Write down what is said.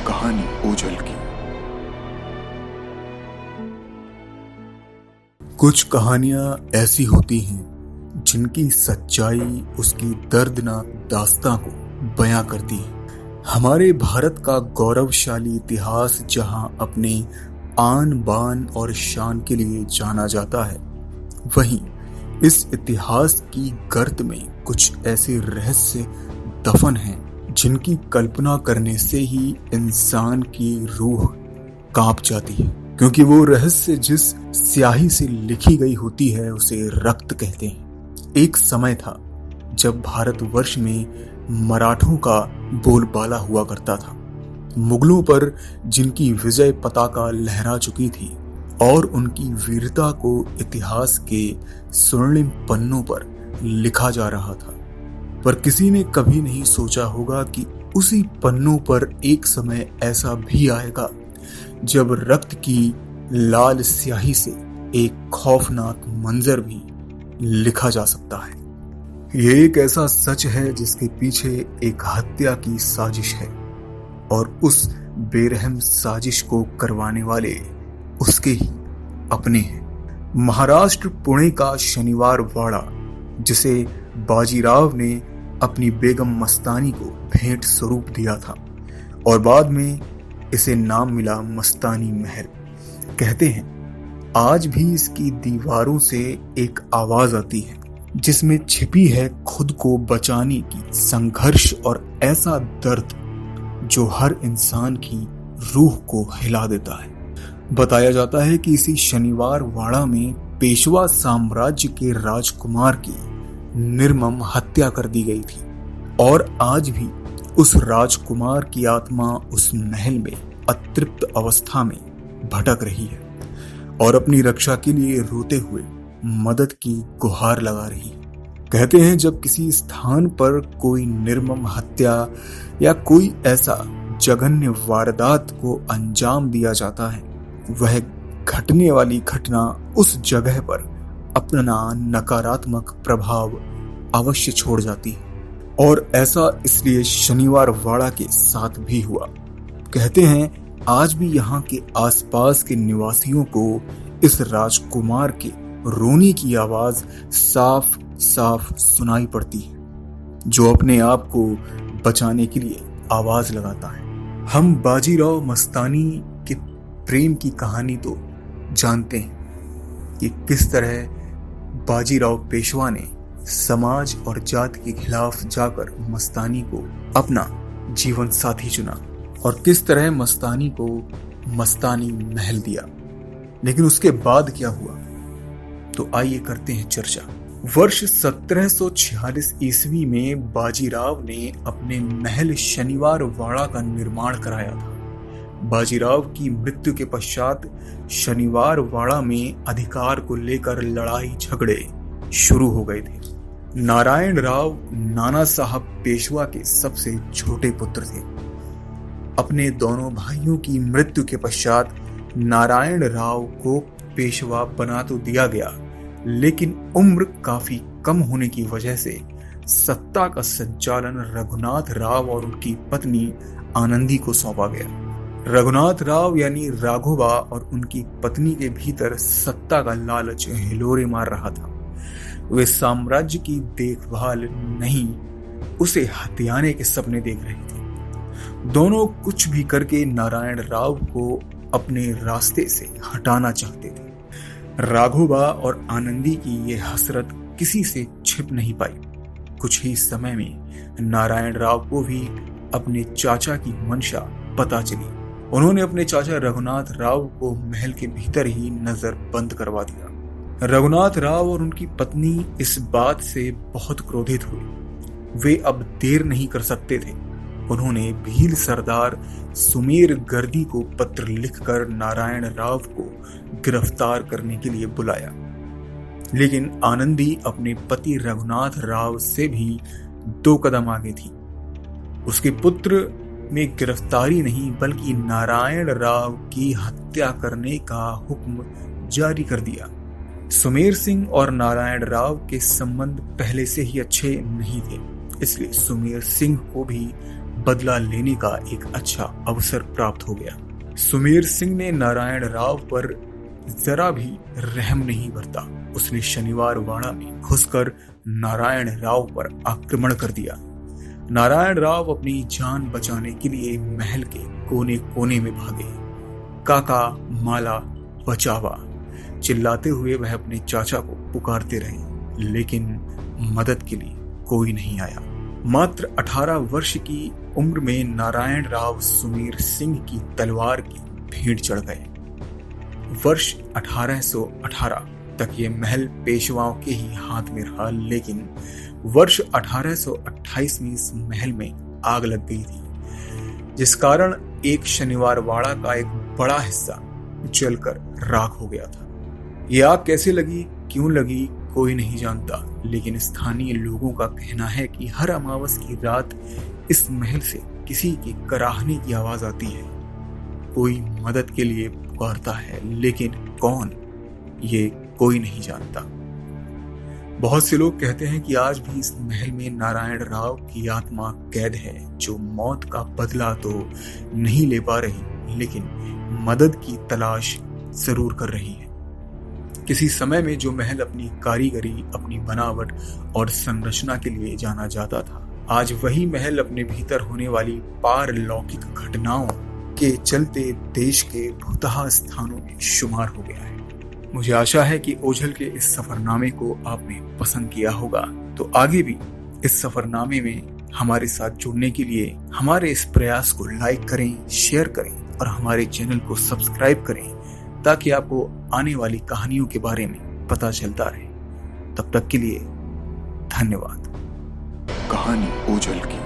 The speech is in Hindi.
कहानी ओझल की। कुछ कहानियां ऐसी होती हैं जिनकी सच्चाई उसकी दर्दनाक दास्तां को बयां करती है। हमारे भारत का गौरवशाली इतिहास जहां अपने आन बान और शान के लिए जाना जाता है, वहीं इस इतिहास की गर्त में कुछ ऐसे रहस्य दफन हैं जिनकी कल्पना करने से ही इंसान की रूह कांप जाती है, क्योंकि वो रहस्य जिस स्याही से लिखी गई होती है उसे रक्त कहते हैं। एक समय था जब भारतवर्ष में मराठों का बोलबाला हुआ करता था। मुगलों पर जिनकी विजय पताका लहरा चुकी थी और उनकी वीरता को इतिहास के स्वर्णिम पन्नों पर लिखा जा रहा था, पर किसी ने कभी नहीं सोचा होगा कि उसी पन्नों पर एक समय ऐसा भी आएगा जब रक्त की लाल स्याही से एक खौफनाक मंजर भी लिखा जा सकता है। ये एक ऐसा सच है जिसके पीछे एक हत्या की साजिश है और उस बेरहम साजिश को करवाने वाले उसके ही अपने हैं। महाराष्ट्र पुणे का शनिवार वाड़ा, जिसे बाजीराव ने अपनी बेगम मस्तानी को भेंट स्वरूप दिया था और बाद में इसे नाम मिला मस्तानी महल। कहते हैं आज भी इसकी दीवारों से एक आवाज आती है जिसमें छिपी है खुद को बचाने की संघर्ष और ऐसा दर्द जो हर इंसान की रूह को हिला देता है। बताया जाता है कि इसी शनिवार वाड़ा में पेशवा साम्राज्य के राजकुमार की निर्मम हत्या कर दी गई थी और आज भी उस राजकुमार की आत्मा उस महल में अतृप्त अवस्था में भटक रही है और अपनी रक्षा के लिए रोते हुए मदद की गुहार लगा रही है। कहते हैं जब किसी स्थान पर कोई निर्मम हत्या या कोई ऐसा जघन्य वारदात को अंजाम दिया जाता है, वह घटने वाली घटना उस जगह पर अपना नकारात्मक प्रभाव अवश्य छोड़ जाती है। और ऐसा इसलिए शनिवार वाड़ा के साथ भी हुआ। कहते हैं आज भी यहाँ के आसपास के निवासियों को इस राजकुमार के रोने की आवाज साफ साफ सुनाई पड़ती है, जो अपने आप को बचाने के लिए आवाज लगाता है। हम बाजीराव मस्तानी के प्रेम की कहानी तो जानते हैं कि किस तरह बाजीराव पेशवा ने समाज और जाति के खिलाफ जाकर मस्तानी को अपना जीवन साथी चुना और किस तरह मस्तानी को मस्तानी महल दिया। लेकिन उसके बाद क्या हुआ, तो आइए करते हैं चर्चा। वर्ष 1746 ईस्वी में बाजीराव ने अपने महल शनिवार वाड़ा का निर्माण कराया था। बाजीराव की मृत्यु के पश्चात शनिवार वाड़ा में अधिकार को लेकर लड़ाई झगड़े शुरू हो गए थे। नारायण राव नाना साहब पेशवा के सबसे छोटे पुत्र थे। अपने दोनों भाइयों की मृत्यु के पश्चात नारायण राव को पेशवा बना तो दिया गया, लेकिन उम्र काफी कम होने की वजह से सत्ता का संचालन रघुनाथ राव और उनकी पत्नी आनंदी को सौंपा गया। रघुनाथ राव यानी राघोबा और उनकी पत्नी के भीतर सत्ता का लालच हिलोरे मार रहा था। वे साम्राज्य की देखभाल नहीं, उसे हथियाने के सपने देख रहे थे। दोनों कुछ भी करके नारायण राव को अपने रास्ते से हटाना चाहते थे। राघोबा और आनंदी की ये हसरत किसी से छिप नहीं पाई। कुछ ही समय में नारायण राव को भी अपने चाचा की मंशा पता चली। उन्होंने अपने चाचा रघुनाथ राव को महल के भीतर ही नजर बंद करवा दिया। रघुनाथ राव और उनकी पत्नी इस बात से बहुत क्रोधित हुए। वे अब देर नहीं कर सकते थे। उन्होंने भील सरदार सुमेर गर्दी को पत्र लिखकर नारायण राव को गिरफ्तार करने के लिए बुलाया, लेकिन आनंदी अपने पति रघुनाथ राव से भी 2 कदम आगे थी। उसके पुत्र में गिरफ्तारी नहीं बल्कि नारायण राव की हत्या करने का हुक्म जारी कर दिया। सुमेर सिंह और नारायण राव के संबंध पहले से ही अच्छे नहीं थे, इसलिए सुमेर सिंह को भी बदला लेने का एक अच्छा अवसर प्राप्त हो गया। सुमेर सिंह ने नारायण राव पर जरा भी रहम नहीं बरता। उसने शनिवार वाड़ा में घुसकर नारायण राव पर आक्रमण कर दिया। नारायण राव अपनी जान बचाने के लिए महल के कोने कोने में भागे। काका माला बचावा चिल्लाते हुए वह अपने चाचा को पुकारते रहे, लेकिन मदद के लिए कोई नहीं आया। मात्र 18 वर्ष की उम्र में नारायण राव सुमेर सिंह की तलवार की भेंट चढ़ गए। वर्ष 1818 तक ये महल पेशवाओं के ही हाथ में रहा, लेकिन वर्ष 1828 में इस महल में आग लग गई थी, जिस कारण एक शनिवार वाड़ा का एक बड़ा हिस्सा जलकर राख हो गया था। ये आग कैसे लगी, क्यों लगी, कोई नहीं जानता, लेकिन स्थानीय लोगों का कहना है कि हर अमावस की रात इस महल से किसी के कराहने की आवाज आती है। कोई मदद के लिए पुकारता है, लेकिन कौन, ये कोई नहीं जानता। बहुत से लोग कहते हैं कि आज भी इस महल में नारायण राव की आत्मा कैद है, जो मौत का बदला तो नहीं ले पा रही, लेकिन मदद की तलाश जरूर कर रही है। किसी समय में जो महल अपनी कारीगरी, अपनी बनावट और संरचना के लिए जाना जाता था, आज वही महल अपने भीतर होने वाली पारलौकिक घटनाओं के चलते देश के भूतहा स्थानों में शुमार हो गया है। मुझे आशा है कि ओझल के इस सफरनामे को आपने पसंद किया होगा। तो आगे भी इस सफरनामे में हमारे साथ जुड़ने के लिए हमारे इस प्रयास को लाइक करें, शेयर करें और हमारे चैनल को सब्सक्राइब करें, ताकि आपको आने वाली कहानियों के बारे में पता चलता रहे। तब तक के लिए धन्यवाद। कहानी ओझल की।